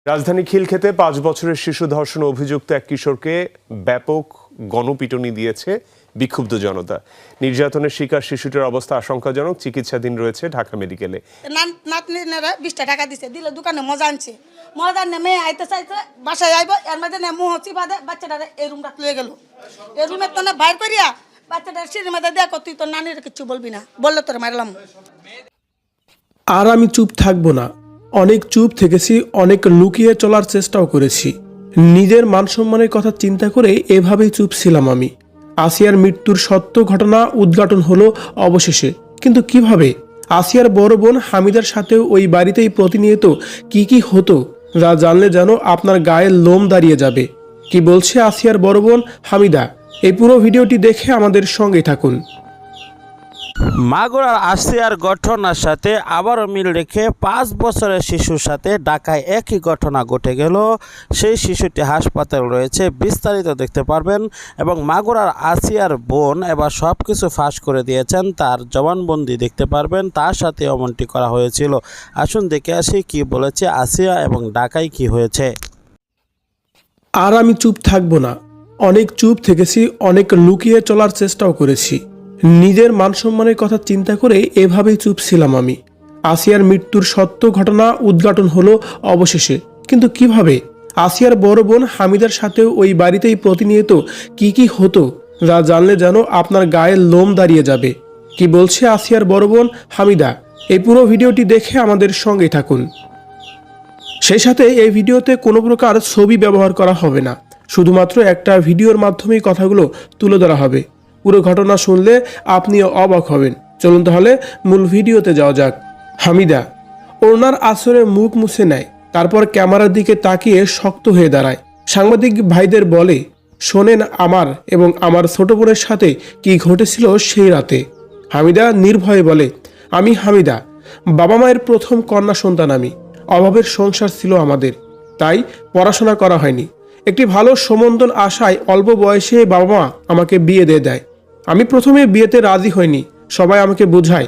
রাজধানী খিলক্ষেতে 5 বছরের শিশু ধর্ষণ অভিযুক্ত এক কিশোরকে ব্যাপক গণপিটুনি দিয়েছে বিক্ষুব্ধ জনতা। নির্যাতনের শিকার শিশুটির অবস্থা আশঙ্কাজনক, চিকিৎসাধীন রয়েছে ঢাকা মেডিকেলে। নাতনিরা 20 টাকা দিছে, দিলে দোকানে মজা আনছে, মজা আনে মেয়ে আইতে চাইছে, বাসায় আইব, এর মধ্যে মুহ চিপা দে বাচ্চাটা এই রুমটা লয়ে গেল। এই রুমে তো না বাইর করিয়া বাচ্চাটা সিঁড়ির মধ্যে দেখো, তুই তো নানির কিছু বলবি না, বললে তোর মারলাম। আর আমি চুপ থাকবো না। অনেক চুপ থেকেছি, অনেক লুকিয়ে চলার চেষ্টাও করেছি। নিজের মানসম্মানের কথা চিন্তা করে এভাবেই চুপ ছিলাম আমি। আসিয়ার মৃত্যুর সত্য ঘটনা উদ্ঘাটন হলো অবশেষে, কিন্তু কিভাবে? আসিয়ার বড় বোন হামিদার সাথেও ওই বাড়িতেই প্রতিনিয়ত কি হতো যা জানলে যেন আপনার গায়ে লোম দাঁড়িয়ে যাবে। কি বলছে আসিয়ার বড় বোন হামিদা? এই পুরো ভিডিওটি দেখে আমাদের সঙ্গেই থাকুন। মাগুরার আসিয়ার ঘটনার সাথে আবারও মিল রেখে 5 বছরের শিশুর সাথে ঢাকায় একই ঘটনা ঘটে গেল। সেই শিশুটি হাসপাতালে রয়েছে, বিস্তারিত দেখতে পারবেন। এবং মাগুরার আসিয়ার বোন এবার সব কিছু ফাঁস করে দিয়েছেন, তার জবানবন্দি দেখতে পারবেন। তার সাথে এমনটি করা হয়েছিল। আসুন দেখে আসি কি বলেছে আসিয়া এবং ঢাকায় কি হয়েছে। আর আমি চুপ থাকবো না। অনেক চুপ থেকেছি, অনেক লুকিয়ে চলার চেষ্টাও করেছি। নিজের মানসম্মানের কথা চিন্তা করে এভাবেই চুপ ছিলাম আমি। আসিয়ার মৃত্যুর সত্য ঘটনা উদ্ঘাটন হলো অবশেষে, কিন্তু কিভাবে? আসিয়ার বড় বোন হামিদার সাথেও ওই বাড়িতেই প্রতিনিয়ত কি হতো যা জানলে যেন আপনার গায়ে লোম দাঁড়িয়ে যাবে। কি বলছে আসিয়ার বড় বোন হামিদা? এই পুরো ভিডিওটি দেখে আমাদের সঙ্গেই থাকুন। সেই সাথে এই ভিডিওতে কোনো প্রকার ছবি ব্যবহার করা হবে না, শুধুমাত্র একটা ভিডিওর মাধ্যমেই কথাগুলো তুলে ধরা হবে। পুরো ঘটনা শুনলে আপনিও অবাক হবেন। চলুন তাহলে মূল ভিডিওতে যাওয়া যাক। হামিদা ওনার আসরে মুখ মুছে নেয়, তারপর ক্যামেরার দিকে তাকিয়ে শক্ত হয়ে দাঁড়ায়। সাংবাদিক ভাইদের বলে, শোনেন আমার এবং আমার ছোট বোনের সাথে কি ঘটেছিল সেই রাতে। হামিদা নির্ভয়ে বলে, আমি হামিদা, বাবা মায়ের প্রথম কন্যা সন্তান আমি। অভাবের সংসার ছিল আমাদের, তাই পড়াশোনা করা হয়নি। একটি ভালো সম্বন্ধ আশায় অল্প বয়সে বাবা মা আমাকে বিয়ে দিয়ে দেয়। আমি প্রথমে বিয়েতে রাজি হইনি, সবাই আমাকে বোঝায়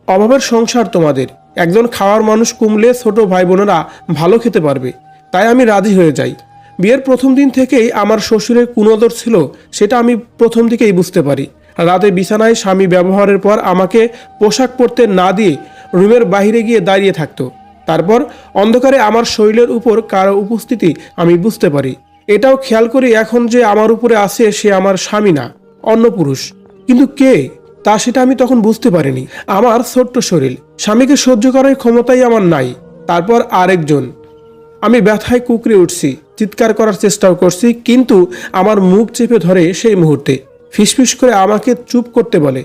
অভাবের সংসার তোমাদের, একজন খাওয়ার মানুষ কমলে ছোট ভাই বোনেরা ভালো খেতে পারবে, তাই আমি রাজি হয়ে যাই। বিয়ের প্রথম দিন থেকেই আমার শ্বশুরের কুনজর ছিল, সেটা আমি প্রথম দিকেই বুঝতে পারি। রাতে বিছানায় স্বামী ব্যবহারের পর আমাকে পোশাক পরতে না দিয়ে রুমের বাইরে গিয়ে দাঁড়িয়ে থাকতো। তারপর অন্ধকারে আমার শরীরের উপর কারো উপস্থিতি আমি বুঝতে পারি। এটাও খেয়াল করি এখন যে আমার উপরে আছে সে আমার স্বামী না, অন্য পুরুষ। কিন্তু কে তা সেটা আমি তখন বুঝতে পারিনি। আমার ছোট্ট শরীর, স্বামীকে সহ্য করার ক্ষমতাই আমার নাই। তারপর আরেকজন। আমি ব্যথায় কুকড়ে উঠছি, চিৎকার করার চেষ্টাও করছি, কিন্তু আমার মুখ চেপে ধরে সেই মুহূর্তে। ফিসফিস করে আমাকে চুপ করতে বলে,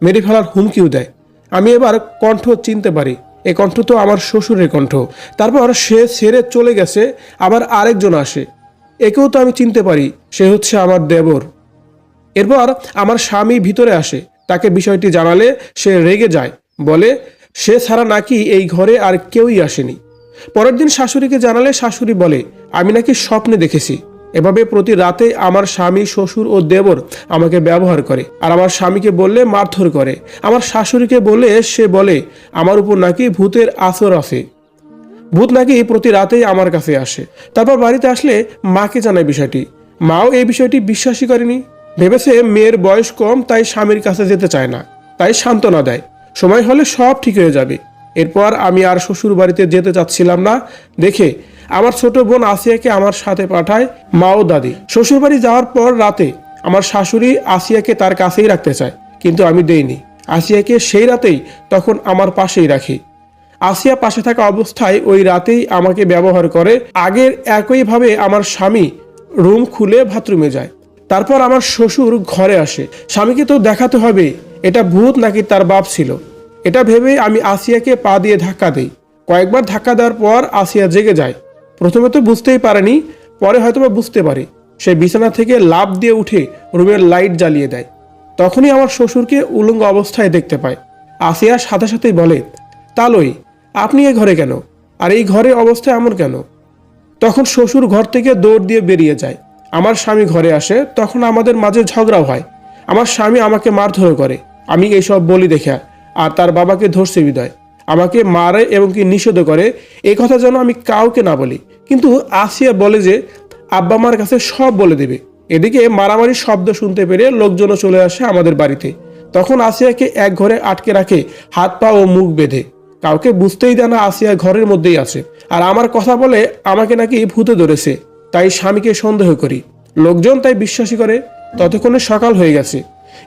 মেরে ফেলার হুমকিও দেয়। আমি এবার কণ্ঠ চিনতে পারি, এ কণ্ঠ তো আমার শ্বশুরের কণ্ঠ। তারপর সে ছেড়ে চলে গেছে, আবার আরেকজন আসে, একেও তো আমি চিনতে পারি, সে হচ্ছে আমার দেবর। এরপর আমার স্বামী ভিতরে আসে, তাকে বিষয়টি জানালে সে রেগে যায়, বলে সে ছাড়া নাকি এই ঘরে আর কেউই আসেনি। পরের দিন শাশুড়িকে জানালে শাশুড়ি বলে, আমি নাকি স্বপ্নে দেখেছি। এভাবে প্রতি রাতে আমার স্বামী, শ্বশুর ও দেবর আমাকে ব্যবহার করে, আর আমার স্বামীকে বললে মারধর করে। আমার শাশুড়িকে বলে সে বলে আমার উপর নাকি ভূতের আসর আছে, ভূত নাকি প্রতি রাতেই আমার কাছে আসে। তারপর বাড়িতে আসলে মাকে জানায় বিষয়টি। মাও এই বিষয়টি বিশ্বাসই করেনি, ভেবেছে মেয়ের বয়স কম তাই স্বামীর কাছে যেতে চায় না, তাই সান্ত্বনা দেয়, সময় হলে সব ঠিক হয়ে যাবে। এরপর আমি আর শ্বশুর বাড়িতে যেতে চাচ্ছিলাম না দেখে আমার ছোট বোন আসিয়াকে আমার সাথে পাঠায় মা ও দাদি। শ্বশুর বাড়ি যাওয়ার পর রাতে আমার শাশুড়ি আসিয়াকে তার কাছেই রাখতে চায়, কিন্তু আমি দেইনি। আসিয়াকে সেই রাতেই তখন আমার পাশেই রাখি। আসিয়া পাশে থাকা অবস্থায় ওই রাতেই আমাকে ব্যবহার করে। আগের একইভাবে আমার স্বামী রুম খুলে বাথরুমে যায়। তারপর আমার শ্বশুর ঘরে আসে। স্বামীকে তো দেখাতে হবে এটা ভূত নাকি তার বাপ ছিল, এটা ভেবে আমি আসিয়াকে পা দিয়ে ধাক্কা দেই। কয়েকবার ধাক্কা দেওয়ার পর আসিয়া জেগে যায়। প্রথমে তো বুঝতেই পারেনি, পরে হয়তোবা বুঝতে পারে। সে বিছানা থেকে লাফ দিয়ে উঠে রুমের লাইট জ্বালিয়ে দেয়। তখনই আমার শ্বশুরকে উলঙ্গ অবস্থায় দেখতে পায়। আসিয়া সাথে সাথেই বলে, তালই আপনি এ ঘরে কেন, আর এই ঘরে অবস্থা এমন কেন? তখন শ্বশুর ঘর থেকে দৌড় দিয়ে বেরিয়ে যায়। আমার স্বামী ঘরে আসে, তখন আমাদের মাঝে ঝগড়াও হয়। আমার স্বামী আমাকে মারধর করে, আমি এইসব বলি দেখা, আর তার বাবাকে ধরছে বিদায় আমাকে মারে এবং কি নিষেধ করে, এই কথা যেন আমি কাউকে না বলি। কিন্তু আসিয়া বলে যে আব্বা মার কাছে সব বলে দেবে। এদিকে মারামারির শব্দ শুনতে পেরে লোকজনও চলে আসে আমাদের বাড়িতে। তখন আসিয়াকে এক ঘরে আটকে রাখে, হাত পা ও মুখ বেঁধে। কাউকে বুঝতেই দেয় না আসিয়া ঘরের মধ্যেই আছে। আর আমার কথা বলে আমাকে নাকি ভূতে ধরেছে, তাই স্বামীকে সন্দেহ করি। লোকজন তাই বিশ্বাসী করে। ততক্ষণে সকাল হয়ে গেছে।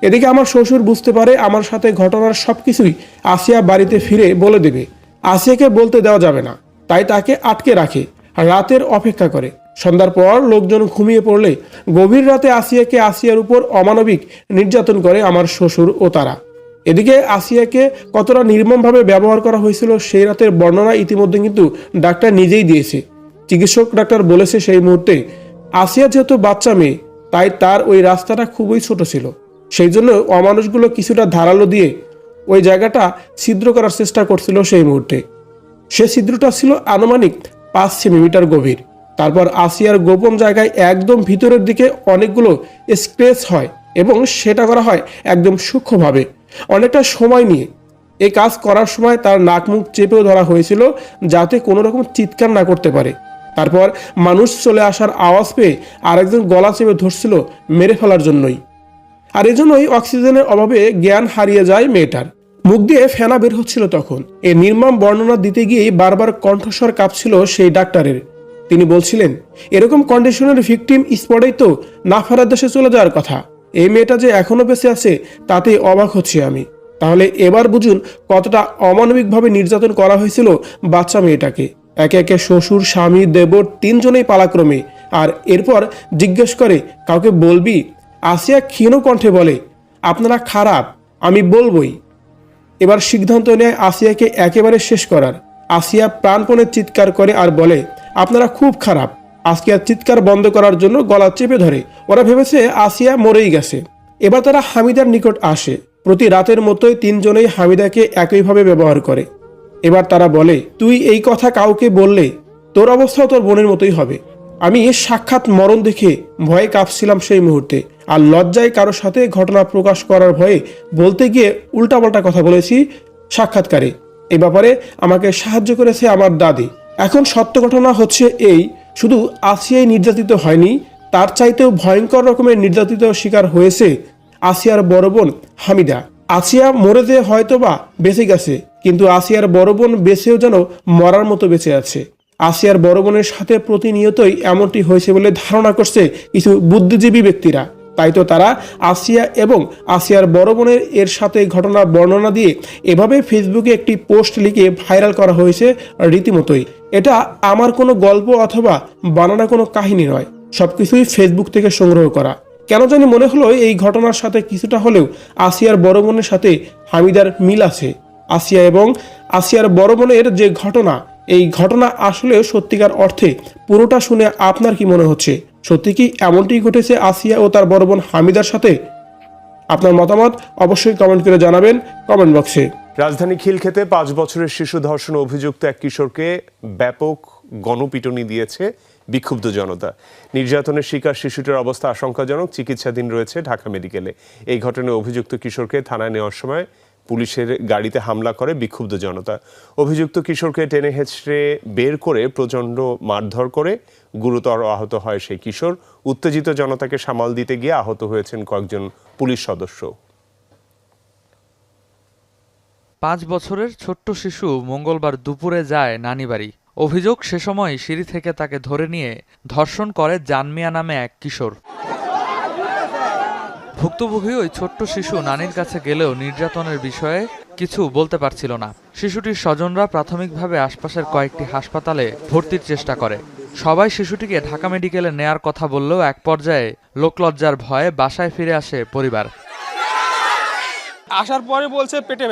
এদিকে আমার শ্বশুর বুঝতে পারে আমার সাথে ঘটনার সবকিছুই আসিয়া বাড়িতে ফিরে বলে দেবে। আসিয়াকে বলতে দেওয়া যাবে না, তাই তাকে আটকে রাখে, রাতের অপেক্ষা করে। সন্ধ্যার পর লোকজন ঘুমিয়ে পড়লে গভীর রাতে আসিয়ার উপর অমানবিক নির্যাতন করে আমার শ্বশুর ও তারা। এদিকে আসিয়াকে কতটা নির্মমভাবে ব্যবহার করা হয়েছিল সেই রাতের বর্ণনা ইতিমধ্যে কিন্তু ডাক্তার নিজেই দিয়েছে। চিকিৎসক ডাক্তার বলেছে সেই মুহূর্তে আসিয়া যেহেতু বাচ্চা মেয়ে, তাই তার ওই রাস্তাটা খুবই ছোট ছিল। সেই জন্য অমানুষগুলো কিছুটা ধারালো দিয়ে ওই জায়গাটা ছিদ্র করার চেষ্টা করছিল সেই মুহূর্তে। সে ছিদ্রটা ছিল আনুমানিক 5 সেন্টিমিটার গভীর। তারপর আসিয়ার গোপন জায়গায় একদম ভিতরের দিকে অনেকগুলো স্ক্র্যাচ হয় এবং সেটা করা হয় একদম সূক্ষ্মভাবে, অনেকটা সময় নিয়ে। এই কাজ করার সময় তার নাক মুখ চেপেও ধরা হয়েছিল যাতে কোনো রকম চিৎকার না করতে পারে। তারপর মানুষ চলে আসার আওয়াজ পেয়ে আরেকজন গলা চেপে ধরছিল মেরে ফেলার জন্যই। আর এজন্যই অক্সিজেনের অভাবে জ্ঞান হারিয়ে যায় মেয়েটার। মুখ দিয়ে ফেনা বের হচ্ছিল তখন। এই নির্মম বর্ণনা দিতে গিয়েই বারবার কণ্ঠস্বর কাঁপছিল সেই ডাক্তারের। তিনি বলছিলেন, এরকম কন্ডিশনের ভিকটিম স্পটেই তো না ফেরার দেশে চলে যাওয়ার কথা। এই মেয়েটা যে এখনো বেঁচে আছে তাতে অবাক হচ্ছি আমি। তাহলে এবার বুঝুন কতটা অমানবিকভাবে নির্যাতন করা হয়েছিল বাচ্চা মেয়েটাকে। একে একে শ্বশুর, স্বামী, দেবর 3 জনেই পালাক্রমে। আর এরপর জিজ্ঞেস করে, কাউকে বলবি? আসিয়া ক্ষীণ কণ্ঠে বলে, আপনারা খারাপ, আমি বলবই। এবার সিদ্ধান্ত নেয় আসিয়াকে একেবারে শেষ করার। আসিয়া প্রাণপণে চিৎকার করে আর বলে, আপনারা খুব খারাপ। আসিয়ার চিৎকার বন্ধ করার জন্য গলা চেপে ধরে। ওরা ভেবেছে আসিয়া মরেই গেছে। এবার তারা হামিদার নিকট আসে। প্রতি রাতের মতোই 3 জনেই হামিদাকে একইভাবে ব্যবহার করে। এবার তারা বলে, তুই এই কথা কাউকে বললে তোর অবস্থাও তোর বোনের মতোই হবে। আমি সাক্ষাৎ মরণ দেখে ভয়ে কাঁপছিলাম সেই মুহূর্তে। আর লজ্জায় কারোর সাথে ঘটনা প্রকাশ করার ভয়ে বলতে গিয়ে উল্টাপাল্টা কথা বলেছি সাক্ষাৎকারে। এই ব্যাপারে আমাকে সাহায্য করেছে আমার দাদি। এখন সত্য ঘটনা হচ্ছে এই, শুধু আসিয়াই নির্যাতিত হয়নি, তার চাইতেও ভয়ঙ্কর রকমের নির্যাতিত শিকার হয়েছে আসিয়ার বড় বোন হামিদা। আসিয়া মরে যে হয়তোবা বেঁচে গেছে, কিন্তু আসিয়ার বড় বোন বেঁচেও যেন মরার মতো বেঁচে আছে। আসিয়ার বড় বোনের সাথে প্রতিনিয়তই এমনটি হয়েছে বলে ধারণা করছে কিছু বুদ্ধিজীবী ব্যক্তিরা। তাই তো তারা আসিয়া এবং আসিয়ার বড় বোনের এর সাথে ঘটনার বর্ণনা দিয়ে এভাবে ফেসবুকে একটি পোস্ট লিখে ভাইরাল করা হয়েছে রীতিমতোই। এটা আমার কোনো গল্প অথবা বানানো কোনো কাহিনী নয়, সবকিছুই ফেসবুক থেকে সংগ্রহ করা। কেন জানি মনে হলো এই ঘটনার সাথে কিছুটা হলেও আসিয়ার বড় বোনের সাথে হামিদার মিল আছে। আসিয়া এবং আসিয়ার বড় বোনের যে ঘটনা, এই ঘটনা আসলে সত্যিকার অর্থে পুরোটা শুনে আপনার কি মনে হচ্ছে? সত্যি কি এমনটি ঘটেছে আসিয়া ও তার বড় বোন হামিদার সাথে? আপনার মতামত অবশ্যই কমেন্ট করে জানাবেন কমেন্ট বক্সে। রাজধানী খিলক্ষেতে 5 বছরের শিশু ধর্ষণ অভিযুক্ত এক কিশোরকে ব্যাপক গণপিটুনি দিয়েছে বিক্ষুব্ধ জনতা। নির্যাতনের শিকার শিশুটির অবস্থা আশঙ্কাজনক, চিকিৎসাধীন রয়েছে ঢাকা মেডিকেলে। এই ঘটনায় অভিযুক্ত কিশোরকে থানায় নেওয়ার সময় পুলিশের গাড়িতে হামলা করে বিক্ষুব্ধ জনতা। অভিযুক্ত কিশোরকে টেনে হেঁচড়ে বের করে প্রচণ্ড মারধর করে গুরুতর আহত হয় সেই কিশোর। উত্তেজিত জনতাকে সামাল দিতে গিয়ে আহত হয়েছেন কয়েকজন পুলিশ সদস্য। 5 বছরের ছোট্ট শিশু মঙ্গলবার দুপুরে যায় নানিবাড়ি। অভিযোগ, সে সময় সিঁড়ি থেকে তাকে ধরে নিয়ে ধর্ষণ করে জানমিয়া নামে এক কিশোর। ভুক্তভোগী ওই ছোট্ট শিশু নানির কাছে গেলেও নির্যাতনের বিষয়ে কিছু বলতে পারছিল না। শিশুটির স্বজনরা প্রাথমিকভাবে আশপাশের কয়েকটি হাসপাতালে ভর্তির চেষ্টা করে। সবাই শিশুটিকে ঢাকা মেডিকেলে নেয়ার কথা বললেও এক পর্যায়ে লোকলজ্জার ভয়ে বাসায় ফিরে আসে পরিবার। আসার পরে বলছে পেটে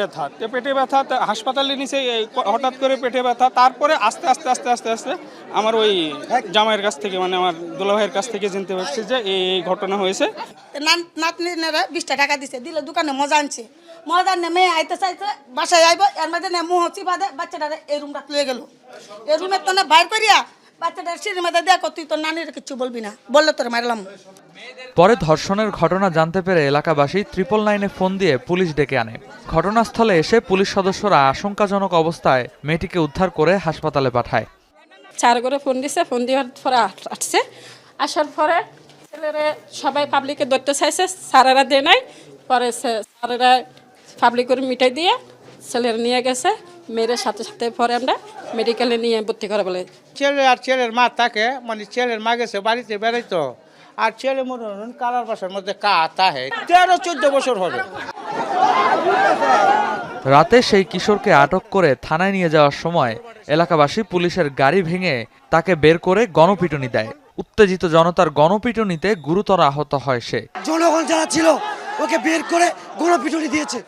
ব্যথা, হাসপাতালে নিচে হঠাৎ করে পেটে ব্যথা। তারপরে আস্তে আস্তে আস্তে আস্তে আস্তে আমার ওই জামাইয়ের কাছ থেকে, মানে আমার দুলাভাইয়ের কাছ থেকে জানতে পারছি যে এই ঘটনা হয়েছে। নাতনিরা 20 টাকা দিছে, দিলে দোকানে মজা আনছে। মজা আনে মেয়ে আইতে চাইছে, বাসায় আইব, এর মধ্যে মুহ চিপা দেয়, বাচ্চাটারে এই রুমটা লয়ে গেল। এই রুমের তো বাইর করিয়া বাচ্চাটার সিঁড়ির মধ্যে দেখো, তুই তোর নানির কিছু বলবি না, বললে তোর মারলাম। পরে ধর্ষণের ঘটনা জানতে পেরে এলাকাবাসী 999-এ ফোন দিয়ে পুলিশ ডেকে আনে। ঘটনাস্থলে এসে পুলিশ সদস্যরা আশঙ্কাজনক অবস্থায় মেয়েটিকে উদ্ধার করে হাসপাতালে পাঠায়। স্যার করে ফোন দিছে, ফোন দেওয়ার পরে আসছে। আসার পরে ছেলেরা সবাই পাবলিকে ধরতে চাইছে, স্যারেরা দেয় নাই। পরে স্যারেরা পাবলিক করে মিটাই দিয়ে ছেলেরা নিয়ে গেছে, মেয়ের সাথে সাথে পরে আমরা মেডিকেলে নিয়ে ভর্তি করে বলে। ছেলে আর ছেলের মা থাকে, মানে ছেলের মা গেছে বাড়িতে বেড়াইতো, আর ছেলে মনে হন কালার বাসার মধ্যে তাহে 13-14 বছর হবে। রাতে সেই কিশোরকে আটক করে থানায় নিয়ে যাওয়ার সময় এলাকাবাসী পুলিশের গাড়ি ভেঙে তাকে বের করে গণপিটুনি দেয়। উত্তেজিত জনতার গণপিটুনিতে গুরুতর আহত হয় সে। জনগণ যারা ছিল ওকে বের করে গণপিটুনি দিয়েছে।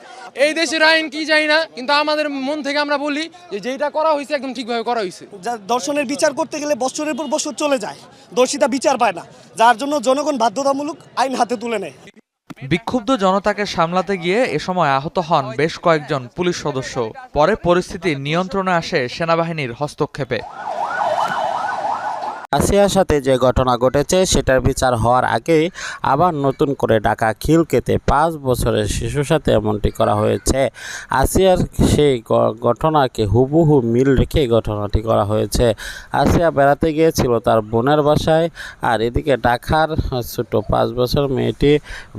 এই দেশের আইন কি জানি না, কিন্তু আমাদের মন থেকে আমরা বলি যে যেটা করা হয়েছে একদম ঠিকভাবে করা হয়েছে। দর্শনের বিচার করতে গেলে বছরের পর বছর চলে যায়, দোষীটা বিচার পায় না, যার জন্য জনগণ বাধ্যতামূলক আইন হাতে তুলে নেয়। বিক্ষুব্ধ জনতাকে সামলাতে গিয়ে এ সময় আহত হন বেশ কয়েকজন পুলিশ সদস্য। পরে পরিস্থিতি নিয়ন্ত্রণে আসে সেনাবাহিনীর হস্তক্ষেপে। আসিয়ার সাথে যে ঘটনা ঘটেছে সেটার বিচার হওয়ার আগেই আবার নতুন করে ঢাকা খিলক্ষেতে 5 বছরের শিশুর সাথে এমনটি করা হয়েছে। আসিয়ার সেই ঘটনাকে হুবহু মিল রেখে ঘটনাটি করা হয়েছে। আসিয়া বেড়াতে গিয়েছিল তার বোনের বাসায়, আর এদিকে ঢাকার ছোট 5 বছর মেয়েটি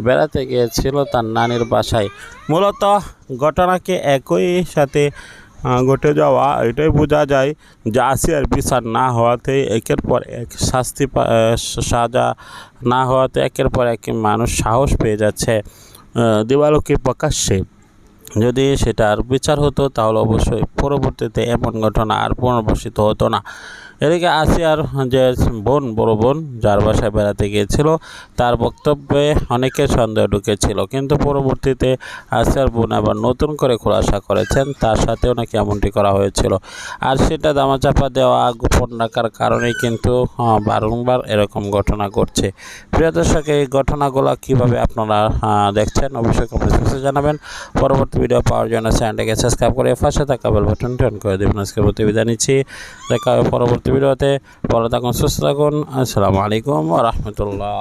বেড়াতে গিয়েছিল তার নানির বাসায়। মূলত ঘটনাকে একই সাথে ঘটে যাওয়া এটাই বোঝা যায় যে আসিয়ার বিচার না হওয়াতে একের পর এক সাজা না হওয়াতে একের পর এক মানুষ সাহস পেয়ে যাচ্ছে দিবালোকে প্রকাশ্যে। যদি সেটার বিচার হতো তাহলে অবশ্যই পরবর্তীতে এমন ঘটনা আর পুনরাবর্তিত হতো না। এদিকে আসিয়ার যে বড় বোন যার বাসায় বেড়াতে গিয়েছিল তার বক্তব্যে অনেকের সন্দেহ ঢুকেছিল, কিন্তু পরবর্তীতে আসিয়ার বোন আবার নতুন করে খোলাসা করেছেন তার সাথেও নাকি এমনটি করা হয়েছিল। আর সেটা দামাচাপা দেওয়া গোপন রাখার কারণেই কিন্তু বারংবার এরকম ঘটনা ঘটছে। প্রিয় দর্শক, এই ঘটনাগুলো কীভাবে আপনারা দেখছেন অবশ্যই কমেন্ট বক্সে জানাবেন। পরবর্তী ভিডিও পাওয়ার জন্য চ্যানেলটাকে সাবস্ক্রাইব করে পাশে থাকা বেল বাটনটি অন করে দেবেন। আজকে প্রতিবিদায় নিচ্ছি, দেখা হবে পরবর্তী ভিডিওতে। ভালো থাকুন, সুস্থ থাকুন। আসসালামু আলাইকুম ওয়া রাহমাতুল্লাহ।